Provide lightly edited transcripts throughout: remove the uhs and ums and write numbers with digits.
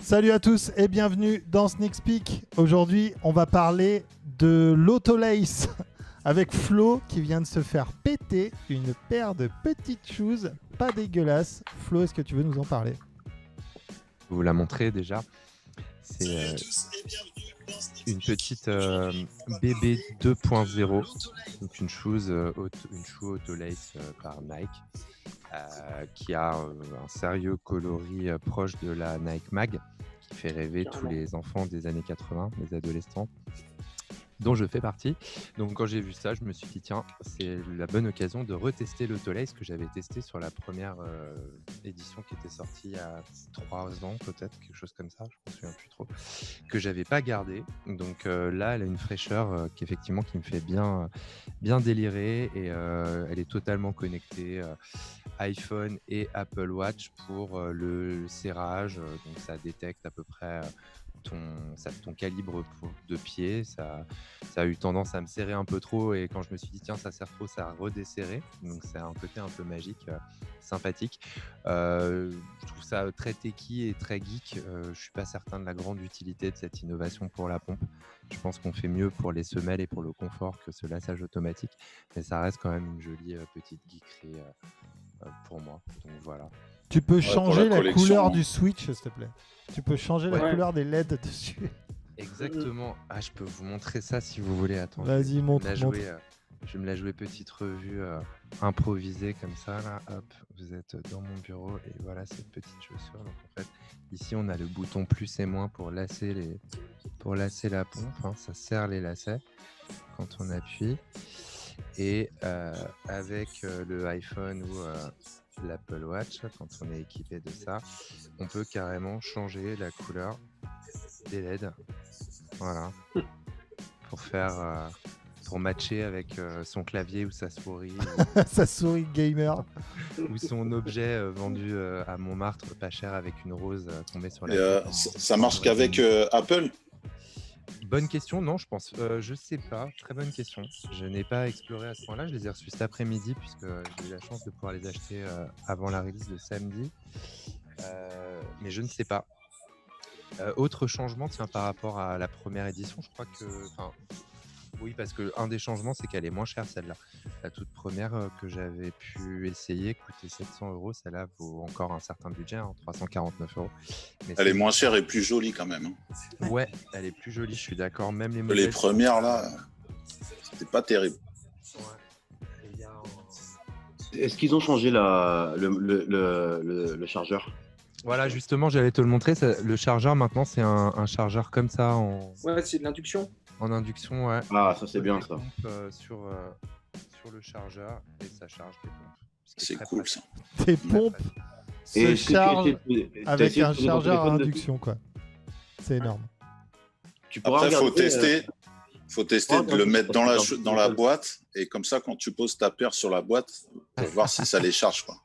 Salut à tous et bienvenue dans Sneak Peek. Aujourd'hui, on va parler de l'autolace avec Flo qui vient de se faire péter une paire de petites shoes pas dégueulasses. Flo, est-ce que tu veux nous en parler? Vous la montrez déjà. C'est une petite BB 2.0, donc une shoe autolace par Nike, qui a un sérieux coloris proche de la Nike Mag, qui fait rêver tous les enfants des années 80, les adolescents, dont je fais partie. Donc quand j'ai vu ça, je me suis dit tiens, c'est la bonne occasion de retester l'autolace que j'avais testé sur la première édition qui était sortie il y a 3 ans peut-être, quelque chose comme ça, je ne me souviens plus trop, que j'avais pas gardé. Donc là, elle a une fraîcheur qui me fait bien délirer et elle est totalement connectée iPhone et Apple Watch pour le serrage, donc ça détecte à peu près ton calibre de pied. Ça a eu tendance à me serrer un peu trop et quand je me suis dit tiens ça serre trop, ça a redesserré, donc c'est un côté un peu magique, sympathique. Je trouve ça très techy et très geek. Je suis pas certain de la grande utilité de cette innovation pour la pompe. Je pense qu'on fait mieux pour les semelles et pour le confort que ce laçage automatique, mais ça reste quand même une jolie petite geekerie pour moi, donc voilà. Tu peux changer la couleur du hein. switch, s'il te plaît. Tu peux changer la couleur des LED dessus. Exactement. Ah, je peux vous montrer ça si vous voulez. Attends. Vas-y, montre. Je vais me la jouer petite revue improvisée comme ça. Là. Hop, vous êtes dans mon bureau et voilà cette petite chaussure. Donc en fait, ici on a le bouton plus et moins pour lasser la pompe. Hein. Ça serre les lacets quand on appuie. Et avec le iPhone ou l'Apple Watch, quand on est équipé de ça, on peut carrément changer la couleur des LED. Voilà. Pour matcher avec son clavier ou sa souris. Sa souris gamer. Ou son objet vendu à Montmartre, pas cher, avec une rose tombée sur la tête. Ça marche qu'avec Apple? Bonne question, non, je pense. Je sais pas, très bonne question. Je n'ai pas exploré à ce point-là. Je les ai reçus cet après-midi puisque j'ai eu la chance de pouvoir les acheter avant la release de samedi. Mais je ne sais pas. Autre changement, tiens, par rapport à la première édition, je crois que... Oui, parce qu'un des changements, c'est qu'elle est moins chère, celle-là. La toute première que j'avais pu essayer coûtait 700 €. Celle-là vaut encore un certain budget, 349 €. Mais elle est moins chère et plus jolie quand même. Hein. Ouais, elle est plus jolie, je suis d'accord. Même les premières, là, c'était pas terrible. Est-ce qu'ils ont changé le chargeur? Voilà, justement, j'allais te le montrer. Le chargeur, maintenant, c'est un chargeur comme ça. Ouais, c'est de l'induction. En induction, ouais. Ah, ça c'est bien ça. Sur le chargeur et ça charge tes pompes. C'est cool pratique. ça. Tes pompes se chargent avec un chargeur à induction, quoi. C'est énorme. Après, faut tester de le mettre dans la boîte et comme ça, quand tu poses ta paire sur la boîte, pour voir si ça les charge, quoi.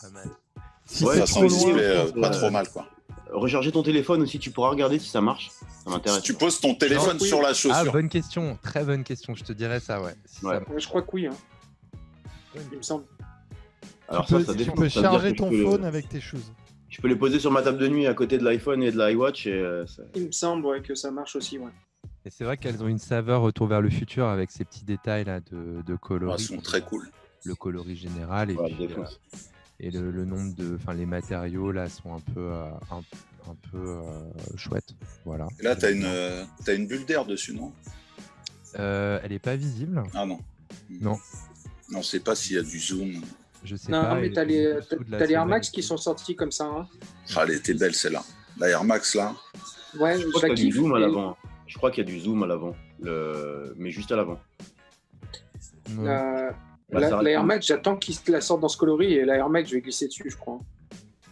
Pas mal. Si ça c'est sent trop le loin, display pas trop mal, quoi. Recharger ton téléphone aussi, tu pourras regarder si ça marche. Ça m'intéresse. Si tu poses ton téléphone sur la chaussure. Ah, bonne question, très bonne question. Je te dirais ça, ouais. Ouais. Je crois que oui. Hein. Il me semble. Alors tu ça peux charger ton phone avec tes shoes. Je peux les poser sur ma table de nuit à côté de l'iPhone et de l'iWatch. Il me semble que ça marche aussi. Ouais. Et c'est vrai qu'elles ont une saveur retour vers le futur avec ces petits détails là de coloris. Elles sont très cool. Le coloris général et puis et le nombre les matériaux là sont un peu chouettes. Voilà. Et là, t'as une bulle d'air dessus, non? Elle est pas visible. Ah non. Non. Non, c'est pas s'il y a du zoom. Je sais non, pas. Mais t'as les Air Max qui sont sortis comme ça. Hein. Ah, elle était belle celle-là. La Air Max là. Ouais, je crois qu'il y a du zoom à l'avant. Je crois qu'il y a du zoom à l'avant, mais juste à l'avant. La Air Max, j'attends qu'ils la sortent dans ce coloris et la Air Max, je vais glisser dessus, je crois.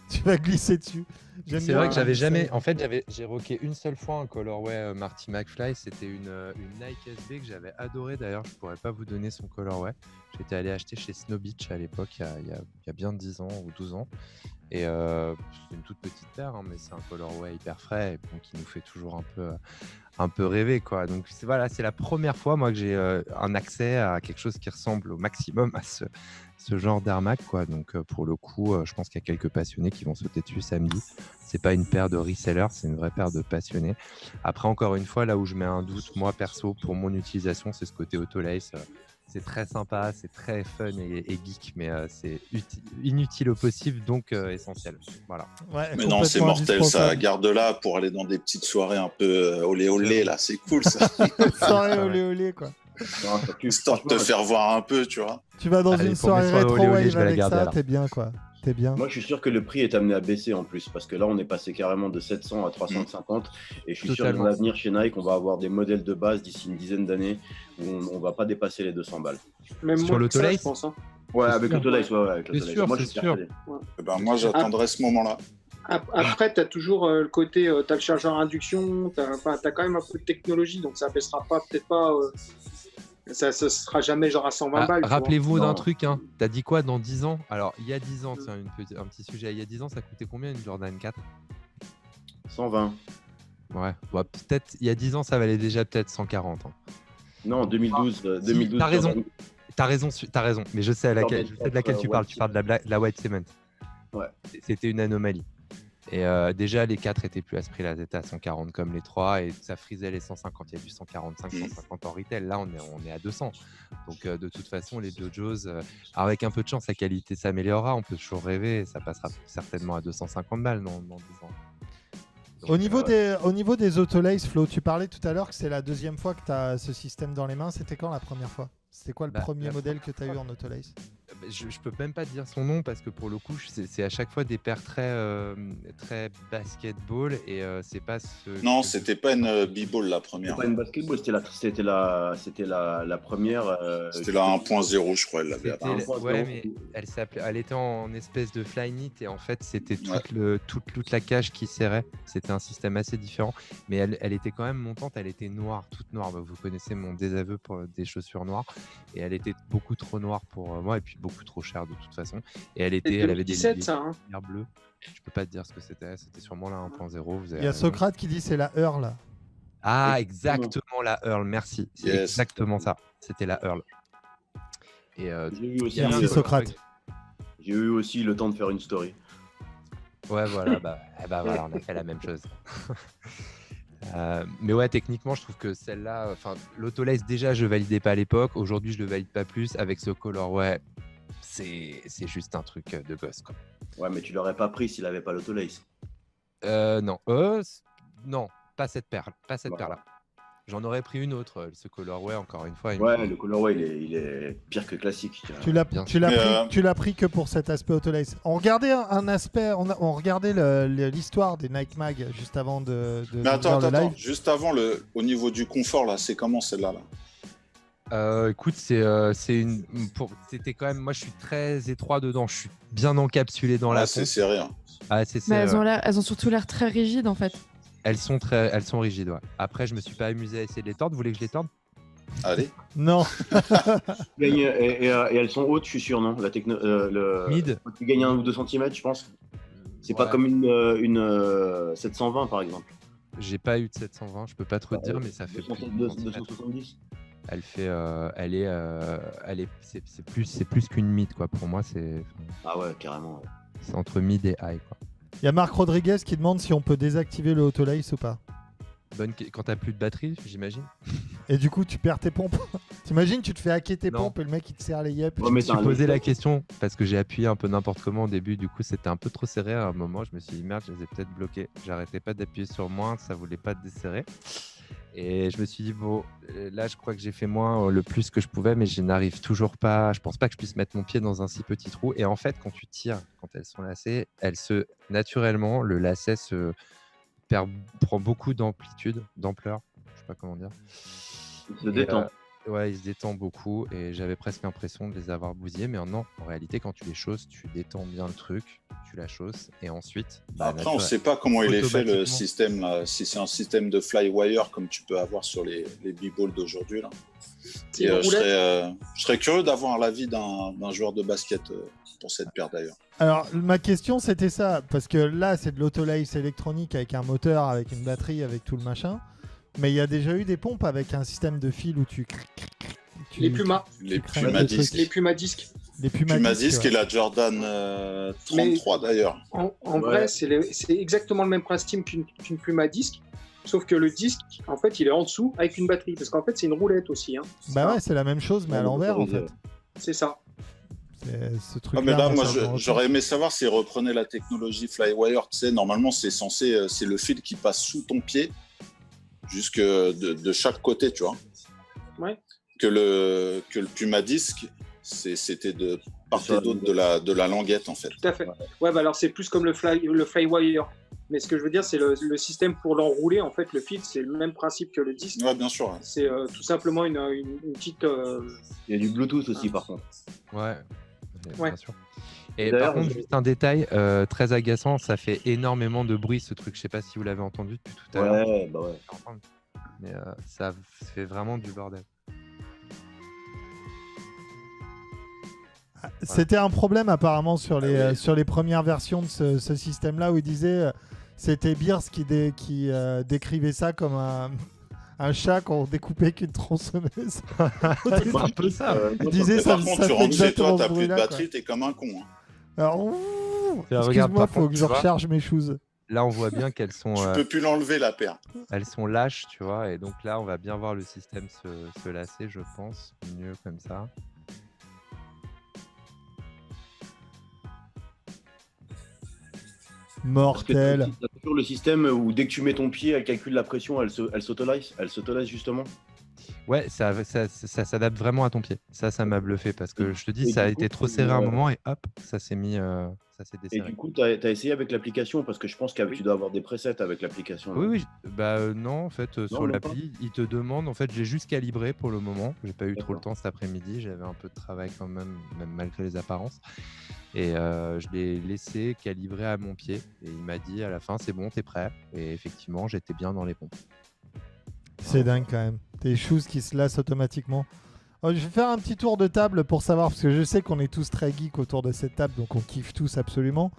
Tu vas glisser dessus. C'est vrai que j'avais jamais. En fait, j'ai rocké une seule fois un colorway Marty McFly. C'était une Nike SB que j'avais adoré. D'ailleurs, je pourrais pas vous donner son colorway. J'étais allé acheter chez Snow Beach à l'époque, il y a bien 10 ans ou 12 ans. Et c'est une toute petite paire, hein, mais c'est un colorway hyper frais, et bon, qui nous fait toujours un peu rêver, quoi. Donc voilà, c'est la première fois moi que j'ai un accès à quelque chose qui ressemble au maximum à ce genre d'Air Max, quoi. Donc pour le coup, je pense qu'il y a quelques passionnés qui vont sauter dessus samedi. C'est pas une paire de resellers, c'est une vraie paire de passionnés. Après, encore une fois, là où je mets un doute, moi perso, pour mon utilisation, c'est ce côté autolace. C'est très sympa, c'est très fun et geek, mais c'est inutile au possible, donc essentiel. Voilà. Ouais, Mais non, c'est complètement mortel, ça. indispensable. Garde-la pour aller dans des petites soirées un peu olé olé, là. C'est cool, ça. Soirée olé olé, quoi. Non, ça pue. Histoire de te faire voir un peu, tu vois. Tu vas dans Allez, une pour mes soirée soirées olé olé, rétro-wave je vais la avec garder, ça, alors. t'es bien, quoi. T'es bien. Moi, je suis sûr que le prix est amené à baisser en plus, parce que là, on est passé carrément de 700 à 350. Et je suis sûr que Totalement. dans l'avenir, chez Nike, on va avoir des modèles de base d'ici une dizaine d'années où on va pas dépasser les 200 balles. Même Sur moins que ça, l'autolace je pense. Hein. Ouais, C'est avec sûr. l'autolace, ouais, avec C'est l'autolace. sûr, Moi, c'est je suis sûr. persuadé. Eh ben, moi, j'attendrai ce moment-là. Après, tu as toujours le côté, tu as le chargeur à induction, tu as quand même un peu de technologie, donc ça baissera pas, peut-être pas. Ça sera jamais genre à 120 balles. tu vois. Rappelez-vous d'un Non. truc, hein. T'as dit quoi dans 10 ans? Alors, il y a 10 ans, c'est un petit sujet. Il y a 10 ans, ça coûtait combien une Jordan 4? 120. Ouais, bah, peut-être, il y a 10 ans, ça valait déjà peut-être 140. Hein. Non, 2012. 2012 t'as raison. T'as raison, mais je sais, Jordan je sais de laquelle tu 4, parles. White Tu parles de la White Cement. Ouais. C'était une anomalie. Et déjà, les 4 étaient plus à ce prix-là, c'était à 140 comme les 3, et ça frisait les 150. Il y a du 145, 150 en retail. Là, on est à 200. Donc, de toute façon, les Dojos, avec un peu de chance, la qualité s'améliorera. On peut toujours rêver, et ça passera certainement à 250 balles dans 10 ans. Donc, Au niveau des autolace, Flo, tu parlais tout à l'heure que c'est la deuxième fois que tu as ce système dans les mains. C'était quand la première fois? C'était quoi le premier modèle que tu as eu en autolace? je peux même pas te dire son nom parce que pour le coup, c'est à chaque fois des paires très basketball et c'est pas ce. Non, c'était pas une b-ball la C'était première. pas une basketball, c'était la première. C'était la 1.0, je crois, elle l'avait appelée. Ouais, mais elle était en espèce de fly knit et en fait c'était toute la cage qui serrait. C'était un système assez différent, mais elle était quand même montante. Elle était noire, toute noire. Vous connaissez mon désaveu pour des chaussures noires et elle était beaucoup trop noire pour moi et puis beaucoup trop chère de toute façon. Et elle avait des lumières bleues. Je peux pas te dire ce que c'était. C'était sûrement la 1.0. Il y a Socrate qui dit c'est la Earl. Ah, exactement la Earl. Merci. C'est exactement ça. C'était la Earl. Et j'ai eu aussi, merci Socrate. J'ai eu aussi le temps de faire une story. Ouais, voilà. Voilà, on a fait la même chose. Mais ouais, techniquement, je trouve que celle-là, l'autolace déjà, je validais pas à l'époque. Aujourd'hui, je le valide pas plus avec ce colorway. C'est juste un truc de gosse, quoi. Ouais, mais tu l'aurais pas pris s'il avait pas l'autolace. Non. Non, pas cette paire. Pas cette paire-là. J'en aurais pris une autre, ce colorway, encore une fois. Le colorway, il est pire que classique. Tu l'as pris que pour cet aspect autolace. On regardait un aspect, on regardait l'histoire des Nike Mag juste avant de mais attends, le live. Juste avant, au niveau du confort, là, c'est comment celle-là là écoute, c'était quand même. Moi, je suis très étroit dedans. Je suis bien encapsulé dans la pompe. C'est serré. Hein. Ah, c'est serré. Mais elles ont surtout l'air très rigides en fait. Elles sont rigides, ouais. Après, je me suis pas amusé à essayer de les tordre. Vous voulez que je les torde? Allez. Non. Et elles sont hautes, je suis sûr, non? Mid. Tu gagnes 1 ou 2 cm, je pense. C'est pas comme une 720 par exemple. J'ai pas eu de 720, je peux pas trop te dire, mais ça fait 270. Elle fait, c'est plus qu'une mid, quoi. Pour moi, c'est. Ah ouais, carrément. Ouais. C'est entre mid et high, quoi. Il y a Marc Rodriguez qui demande si on peut désactiver le autolace ou pas. Quand t'as plus de batterie, j'imagine. Et du coup, tu perds tes pompes. T'imagines, tu te fais hacker tes pompes et le mec il te serre les yep. Je me suis posé la question parce que j'ai appuyé un peu n'importe comment au début. Du coup, c'était un peu trop serré à un moment. Je me suis dit merde, je les ai peut-être bloqués. J'arrêtais pas d'appuyer sur moins, ça voulait pas desserrer. Et je me suis dit, bon, là, je crois que j'ai fait moins le plus que je pouvais, mais je n'arrive toujours pas. Je pense pas que je puisse mettre mon pied dans un si petit trou. Et en fait, quand tu tires, quand elles sont lacées, naturellement, le lacet prend beaucoup d'amplitude, d'ampleur. Je sais pas comment dire. Il se détend. Ouais, il se détend beaucoup et j'avais presque l'impression de les avoir bousillés, mais non, en réalité, quand tu les chausses, tu détends bien le truc, tu la chausses et ensuite. Après, on ne sait pas comment il est fait le système là. Si c'est un système de flywire comme tu peux avoir sur les b-balls d'aujourd'hui là. C'est Et, une roulette. je serais curieux d'avoir l'avis d'un joueur de basket pour cette paire d'ailleurs. Alors, ma question, c'était ça. Parce que là, c'est de l'autolace électronique avec un moteur, avec une batterie, avec tout le machin. Mais il y a déjà eu des pompes avec un système de fil où tu... Les Puma. Les crées Puma des disques. Les Puma disques. Les Puma disques et la Jordan 33 d'ailleurs. En vrai, c'est exactement le même principe qu'une Puma disque. Sauf que le disque, en fait, il est en dessous avec une batterie. Parce qu'en fait, c'est une roulette aussi. Hein. Bah ouais, c'est la même chose, mais à l'envers, en fait. C'est ça. C'est ce truc-là. Mais là, moi, ça change. j'aurais aimé savoir s'ils reprenaient la technologie Flywire. Tu sais, normalement, c'est le fil qui passe sous ton pied, jusque de chaque côté, tu vois. Ouais. Que le Puma disque, c'était de part et d'autre de la languette, en fait. Tout à fait. Ouais, bah alors c'est plus comme le Flywire. Mais ce que je veux dire, c'est le système pour l'enrouler. En fait, le fil, c'est le même principe que le disque. Ouais, bien sûr. Ouais. C'est tout simplement une petite. Il y a du Bluetooth aussi, par contre. Ouais. Ouais. Bien sûr. Et par contre, juste un détail très agaçant, ça fait énormément de bruit ce truc. Je sais pas si vous l'avez entendu depuis tout à l'heure. Ouais, bah ouais. Mais ça fait vraiment du bordel. C'était un problème apparemment sur les premières versions de ce système-là où il disait c'était Beers qui décrivait ça comme un chat qu'on découpait qu'une tronçonneuse. C'est un peu ça. Il disait ça. Par contre, ça tu fait rentres chez toi, exactement t'as ce plus de bruit-là, batterie, t'es comme un con. Hein. Alors, Regarde, excuse-moi, par faut contre, que je tu vois, recharge mes choses. Là, on voit bien qu'elles sont, Tu peux plus l'enlever, la paire. elles sont lâches, tu vois. Et donc là, on va bien voir le système se lasser, je pense. Mieux comme ça. Mortel. T'as toujours le système où dès que tu mets ton pied, elle calcule la pression, elle s'autolace. Elle s'autolace justement. Ouais, ça s'adapte vraiment à ton pied. Ça m'a bluffé parce que je te dis, Et ça a du été coup, trop serré un moment et hop, ça s'est Et desserré. du coup, t'as essayé avec l'application parce que je pense que tu dois avoir des presets avec l'application. Oui, oui. Bah non, en fait, sur même l'appli, il te demande. En fait, j'ai juste calibré pour le moment. J'ai pas eu trop le D'accord. temps cet après-midi. J'avais un peu de travail quand même malgré les apparences. Et je l'ai laissé calibrer à mon pied. Et il m'a dit à la fin, c'est bon, t'es prêt. Et effectivement, j'étais bien dans les pompes. C'est dingue quand même. Des choses qui se lassent automatiquement. Oh, je vais faire un petit tour de table pour savoir, parce que je sais qu'on est tous très geeks autour de cette table, donc on kiffe tous absolument.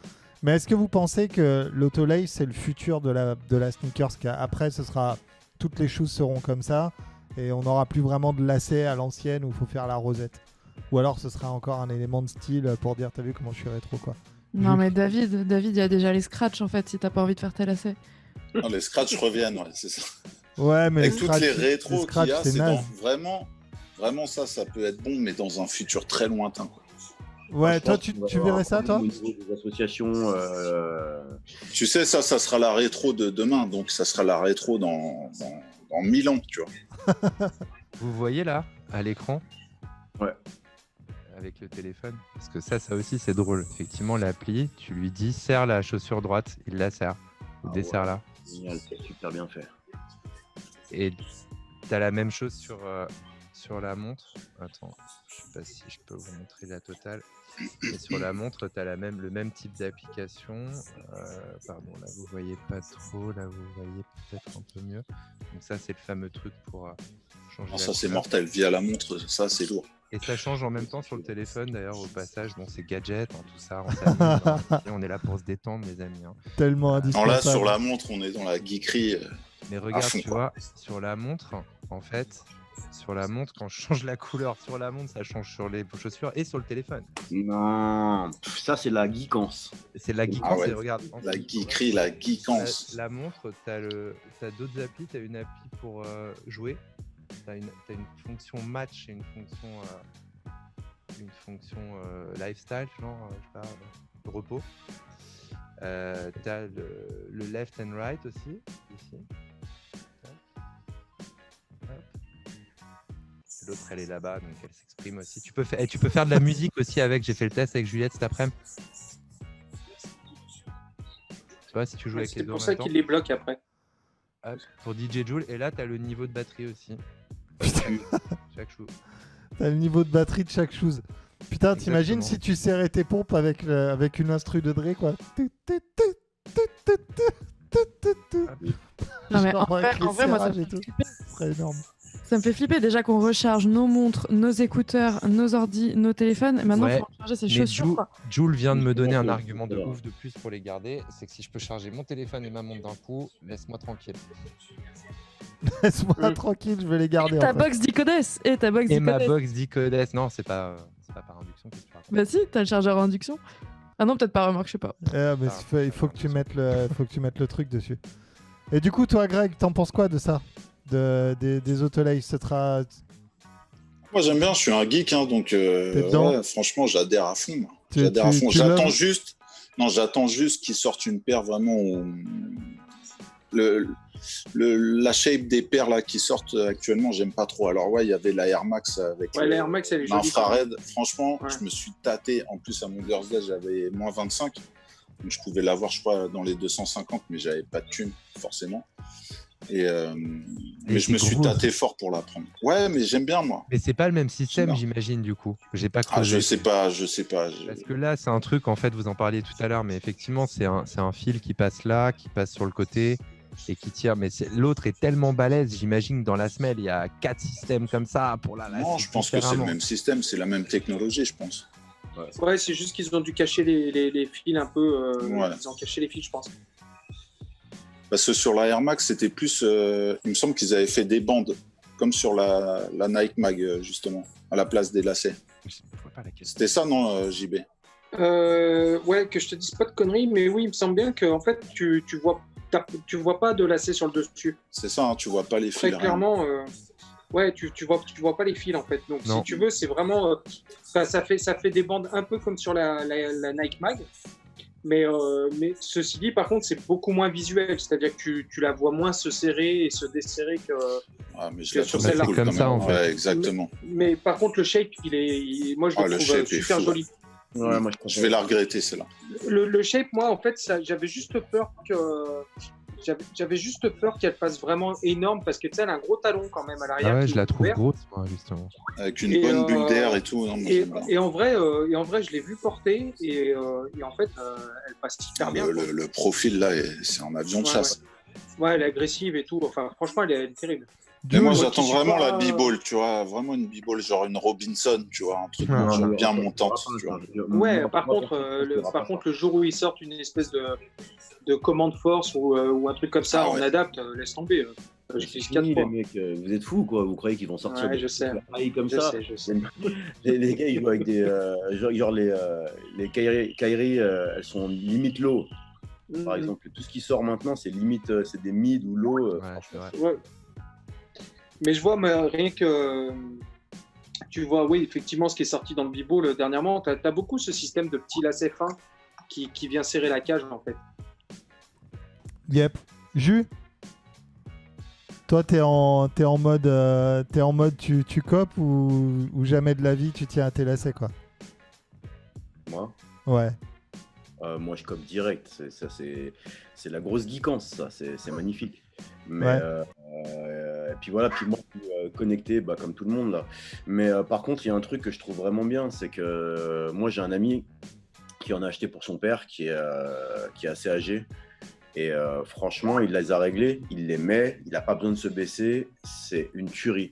Mais est-ce que vous pensez que l'autolace, c'est le futur de la sneakers, qu'après, toutes les choses seront comme ça, et on n'aura plus vraiment de lacets à l'ancienne où il faut faire la rosette? Ou alors ce sera encore un élément de style pour dire, t'as vu comment je suis rétro, quoi. Non, mais David, il y a déjà les scratchs en fait, si t'as pas envie de faire tes lacets. Non, les scratchs reviennent, ouais, c'est ça. Ouais, mais Avec toutes les rétros qu'il y a, c'est c'est naze. vraiment ça peut être bon, mais dans un futur très lointain. Quoi. Ouais, toi, tu verrais ça, toi? Au niveau des associations. Tu sais, ça sera la rétro de demain, donc ça sera la rétro dans 1000 ans, tu vois. Vous voyez là, à l'écran? Ouais. Avec le téléphone. Parce que ça aussi, c'est drôle. Effectivement, l'appli, tu lui dis serre la chaussure droite, il la serre. Ou desserre là. Génial, c'est super bien fait. Et tu as la même chose sur la montre. Attends, je sais pas si je peux vous montrer la totale. Et sur la montre, tu as le même type d'application. Pardon, là vous voyez pas trop. Là vous voyez peut-être un peu mieux. Donc ça, c'est le fameux truc pour changer. Ça, c'est mortel. Via la montre, ça, c'est lourd. Et ça change en même temps sur le téléphone, d'ailleurs, au passage. Bon, c'est gadget, hein, tout ça. On s'amuse, on est là pour se détendre, les amis. Hein. Tellement Non, indispensable. là, sur la montre, on est dans la geekerie. Mais regarde, fond, tu vois, sur la montre, en fait, sur la montre, quand je change la couleur sur la montre, ça change sur les chaussures et sur le téléphone. Non, ça c'est la geekance. C'est de la geekance, ouais. et regarde. La geekerie, la geekance. La montre, t'as d'autres applis, t'as une appli pour jouer, t'as une fonction match et une fonction lifestyle, genre, je sais pas, repos. T'as le left and right aussi, ici. L'autre, elle est là-bas, donc elle s'exprime aussi. Tu peux faire de la musique aussi avec. J'ai fait le test avec Juliette cet après-midi. Tu vois, si tu joues avec les C'est deux pour en ça même temps. qu'il les bloque après. Hop, pour DJ Joule. Et là, tu as le niveau de batterie aussi. Chaque chose. T'as le niveau de batterie de chaque chose. Putain, t'imagines Exactement. si tu serrais tes pompes avec une instru de Dre, quoi. Non, mais en Genre avec vrai, les moi, ça serrages me et tout. fait flipper. Ce serait énorme. Ça me fait flipper déjà qu'on recharge nos montres, nos écouteurs, nos ordi, nos téléphones. Et maintenant, il Ouais, faut recharger ses mais chaussures. Quoi. Jules vient de me donner un argument de Alors. ouf de plus pour les garder. C'est que si je peux charger mon téléphone et ma montre d'un coup, laisse-moi tranquille. Laisse-moi tranquille, je vais les garder. Ta en fait. box d'Icodes. Et ta box Et ma d'Icodes. box d'Icodes. Non, c'est pas par induction. Qu'est-ce que tu racontes? Bah si, t'as le chargeur à induction. Ah non, peut-être pas, remarque, je sais pas. Mais il faut que tu mettes le truc dessus. Et du coup, toi, Greg, t'en penses quoi de ça, des autolays? Moi, j'aime bien, je suis un geek, hein, donc dedans ouais, franchement, j'adhère à fond. moi. Tu- J'adhère à tu- fond. tu J'attends l'aimes juste, j'attends juste qu'ils sortent une paire vraiment où la shape des paires là qui sortent actuellement, j'aime pas trop. Alors ouais, il y avait la Air Max avec Ouais, la Air Max, elle est jolie. l'infrared. Franchement, Ouais. je me suis tâté. En plus, à mon birthday, j'avais moins 25. Donc, je pouvais l'avoir, je crois, dans les 250, mais j'avais pas de thune, forcément. Mais je me suis gros. tâté fort pour la prendre. Ouais, mais j'aime bien, moi. Mais c'est pas le même système, Bien. j'imagine, du coup. J'ai pas Ah, creusé. je sais pas. Parce que là, c'est un truc, en fait, vous en parliez tout à l'heure, mais effectivement, c'est un fil qui passe là, qui passe sur le côté et qui tire. Mais l'autre est tellement balèze, j'imagine que dans la semelle, il y a 4 systèmes comme ça pour la Non, je pense que c'est le même système, c'est la même technologie, je pense. Ouais, c'est juste qu'ils ont dû cacher les fils un peu. Ouais. Ils ont caché les fils, je pense. Parce que sur la Air Max, c'était plus. Il me semble qu'ils avaient fait des bandes, comme sur la Nike Mag, justement, à la place des lacets. Je vois pas laquelle. C'était ça, non, JB? Ouais, que je te dise pas de conneries, mais oui, il me semble bien que en fait, tu vois pas de lacet sur le dessus. C'est ça, hein, tu vois pas les Très fils. rien. clairement, ouais, tu vois pas les fils en fait. Donc Non. si tu veux, c'est vraiment, ça fait des bandes un peu comme sur la Nike Mag. Mais ceci dit, par contre, c'est beaucoup moins visuel, c'est-à-dire que tu la vois moins se serrer et se desserrer que. Ah, mais je que la sur trouve celle-là. cool, C'est comme quand ça, même. en fait. Ouais, exactement. Mais par contre, le shape, moi, je Ah, le le trouve shape est super fou, joli. Ouais, moi, Je vais la regretter, celle-là. Le shape, moi, en fait, j'avais juste peur j'avais juste peur qu'elle fasse vraiment énorme parce que tu sais, elle a un gros talon quand même à l'arrière. Ah ouais, qui je la est trouve ouvert. grosse, moi, justement. Avec une Et, bonne bulle d'air et tout. Non, moi, j'aime bien. Et en vrai, je l'ai vu porter et en fait, elle passe super bien. quoi. Le profil, là, c'est un avion de Ouais, chasse. Ouais, elle est agressive et tout. Enfin, franchement, elle est terrible. Mais moi, Moi, j'attends qui suis vraiment pas- la b-ball, tu vois. Vraiment une b-ball, genre une Robinson, tu vois. Un truc Ah, genre bien montante, tu vois. Ouais, par contre, le jour où ils sortent une espèce de commande force ou un truc comme ça Ah en ouais. adapte, laisse tomber. Je C'est fais fini, 4 les fois. mecs, vous êtes fous quoi, vous croyez qu'ils vont sortir Ouais, des je sais. appareils comme Je ça sais, je sais. Les gars, ils jouent avec des. Genre les Kairi, elles sont limite low. Par Mhm. exemple, tout ce qui sort maintenant, c'est limite, c'est des mid ou low. Ouais, c'est franchement, vrai. Ouais. Mais je vois, mais rien que. Tu vois, oui, effectivement, ce qui est sorti dans le B-Ball dernièrement, tu as beaucoup ce système de petits lacets fins qui vient serrer la cage, en fait. Yep. Jus, toi, t'es en mode tu copes ou jamais de la vie tu tiens à tes lacets, quoi. moi. Ouais. Moi, je cope direct. C'est la grosse geekance, ça. C'est magnifique. Mais Ouais. et puis voilà, puis moi, je suis connecté, comme tout le monde là. Mais par contre, il y a un truc que je trouve vraiment bien, c'est que moi, j'ai un ami qui en a acheté pour son père, qui est assez âgé. Et franchement, il les a réglés, il les met, il n'a pas besoin de se baisser. C'est une tuerie.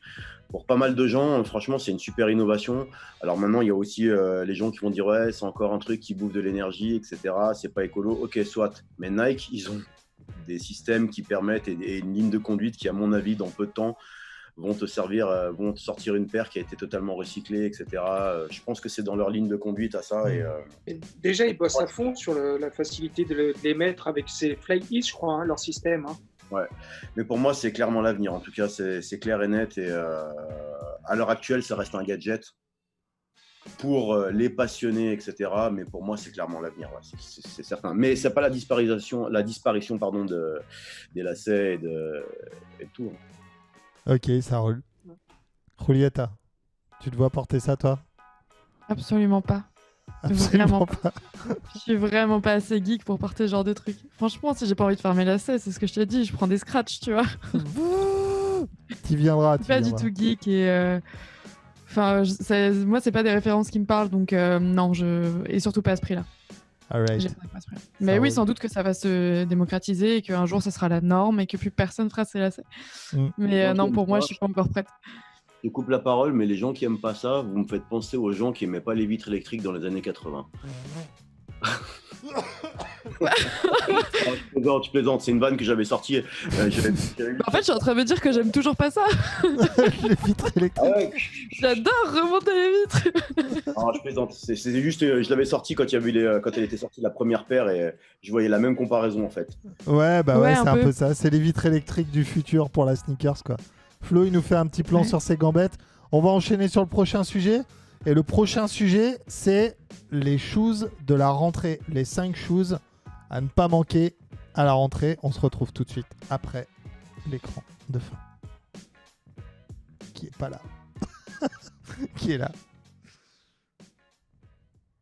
Pour pas mal de gens, franchement, c'est une super innovation. Alors maintenant, il y a aussi les gens qui vont dire ouais, c'est encore un truc qui bouffe de l'énergie, etc. C'est pas écolo. Ok, soit. Mais Nike, ils ont des systèmes qui permettent et une ligne de conduite qui, à mon avis, dans peu de temps, vont te sortir une paire qui a été totalement recyclée, etc. Je pense que c'est dans leur ligne de conduite à ça. Et déjà, ils bossent à fond sur la facilité de les mettre avec ces Fly East, je crois, hein, leur système. Hein. Mais pour moi, c'est clairement l'avenir. En tout cas, c'est clair et net. Et à l'heure actuelle, ça reste un gadget pour les passionnés, etc. Mais pour moi, c'est clairement l'avenir. Ouais, c'est certain. Mais c'est pas la disparition des lacets et de tout. Hein. Ok, ça roule. Julieta, tu te vois porter ça, toi? Absolument pas. Absolument Vraiment. pas. Je suis vraiment pas assez geek pour porter ce genre de truc. Franchement, si j'ai pas envie de faire mes lacets, c'est ce que je t'ai dit, je prends des scratchs, tu vois. Tu viendras. Je suis pas du tout geek et. Enfin, moi, c'est pas des références qui me parlent, donc non, et surtout pas à ce prix-là. Alright. J'ai pas l'impression. Mais oui, roule. sans doute que ça va se démocratiser et qu'un jour ça sera la norme et que plus personne fera ses lacets. Mais non, pour moi, je suis pas encore prête. Je coupe la parole, mais les gens qui aiment pas ça, vous me faites penser aux gens qui aimaient pas les vitres électriques dans les années 80. Je plaisante, c'est une vanne que j'avais sortie. En fait, je suis en train de me dire que j'aime toujours pas ça. Les vitres électriques. Ah ouais. J'adore remonter les vitres. Alors, je plaisante, c'est juste, je l'avais sorti quand elle était sortie la première paire et je voyais la même comparaison en fait. Ouais, bah ouais, Ouais, c'est un un peu. peu ça. C'est les vitres électriques du futur pour la sneakers, quoi. Flo, il nous fait un petit plan Ouais. sur ses gambettes. On va enchaîner sur le prochain sujet. Et le prochain sujet, c'est les shoes de la rentrée. Les 5 shoes à ne pas manquer à la rentrée. On se retrouve tout de suite après l'écran de fin. Qui est pas là. Qui est là.